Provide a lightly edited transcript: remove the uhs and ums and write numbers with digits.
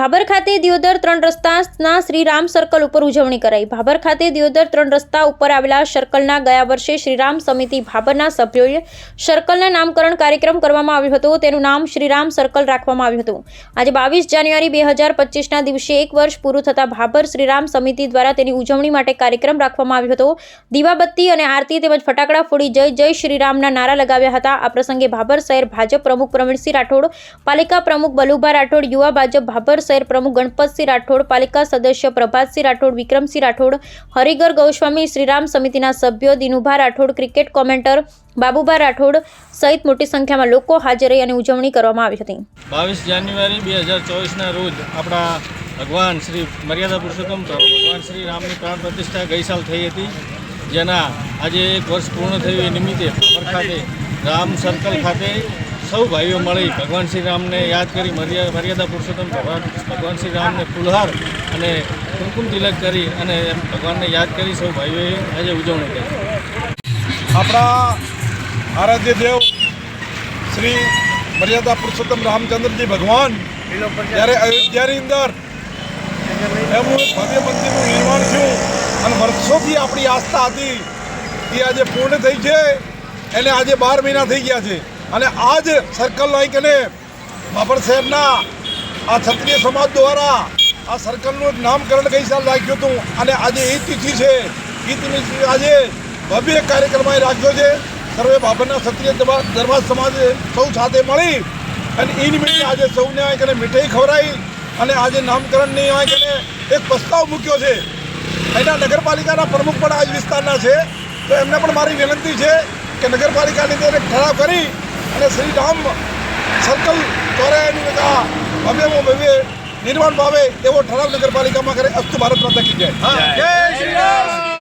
ભાભર ખાતે દિયોદર 3 રસ્તાના શ્રી રામ સર્કલ ઉપર ઉજવણી કરાઈ। ભાભર ખાતે દિયોદર 3 રસ્તા ઉપર આવેલા સર્કલના ગયા વર્ષે શ્રીરામ સમિતિ ભાભરના સભ્યોએ સર્કલના નામકરણ કાર્યક્રમ કરવામાં આવ્યો હતો। તેનું નામ શ્રીરામ સર્કલ રાખવામાં આવ્યું હતું। આજે 22 જાન્યુઆરી 2025ના દિવસે 1 વર્ષ પૂરું થતા ભાભર શ્રીરામ સમિતિ દ્વારા તેની ઉજવણી માટે કાર્યક્રમ રાખવામાં આવ્યો હતો। દીવાબત્તી અને આરતી તેમજ ફટાકડા ફોડી જય જય શ્રીરામના નારા લગાવ્યા હતા। આ પ્રસંગે ભાભર શહેર ભાજપ પ્રમુખ પ્રવીણસિંહ રાઠોડ, પાલિકા પ્રમુખ બલુભા રાઠોડ, યુવા ભાજપ ભાભર શહેર પ્રમુખ ગણપતસિંહ રાઠોડ, પાલિકા સદસ્ય પ્રભાતસિંહ રાઠોડ, વિક્રમસિંહ રાઠોડ, હરિગર ગૌસ્વામી, શ્રીરામ સમિતિના સભ્યો દિનુભા રાઠોડ, ક્રિકેટ કોમેન્ટર બાબુભા રાઠોડ સહિત મોટી સંખ્યામાં લોકો હાજર રહી અને ઉજવણી કરવામાં આવી હતી। 22 જાન્યુઆરી 2024ના રોજ આપણા ભગવાન શ્રી મર્યાદા પુરુષોત્તમ ભગવાન શ્રી રામની પ્રાણ પ્રતિષ્ઠા ગઈ સાલ થઈ હતી, જેના આજે 1 વર્ષ પૂર્ણ થયું એ નિમિત્તે ભાભર ખાતે રામ સર્કલ ખાતે સૌ ભાઈઓ મળી ભગવાન શ્રી રામને યાદ કરી મર્યાદા પુરુષોત્તમ ભગવાન શ્રી રામને ફૂલહાર અને કુમકુમ તિલક કરી અને ભગવાનને યાદ કરી સૌ ભાઈઓએ આજે ઉજવણી કરી। આપણા આરાધ્ય દેવ શ્રી મર્યાદા પુરુષોત્તમ રામચંદ્રજી ભગવાન જ્યારે અયોધ્યાની અંદર એમનું ભવ્ય મંદિરનું નિર્માણ થયું અને વર્ષોથી આપણી આસ્થા હતી એ આજે પૂર્ણ થઈ છે। એને આજે 12 મહિના થઈ ગયા છે અને આજ સર્કલ લાઈકને ભાભર શહેરના આ ક્ષત્રિય સમાજ દ્વારા આ સર્કલનું નામકરણ ગઈ સાલ રાખ્યું હતું અને આજે એ તિથિ છે। એ તિથિ આજે ભવ્ય કાર્યક્રમ રાખ્યો છે। સર્વે ભાભરના ક્ષત્રિય દરબાર સમાજે સૌ સાથે મળી અને એ નિમિત્તે આજે સૌને કને મીઠાઈ ખવડાવી અને આજે નામકરણની કને એક પ્રસ્તાવ મૂક્યો છે। અહીંના નગરપાલિકાના પ્રમુખ પણ આજ વિસ્તારના છે, તો એમને પણ મારી વિનંતી છે કે નગરપાલિકાની અંદર એક ઠરાવ કરી અને શ્રી રામ સર્કલ ચોરાયાની ભવ્યમાં ભવ્ય નિર્માણ પામે એવો ઠરાવ નગરપાલિકામાં કરે। અસ્તુ ભારત માતા કી જય।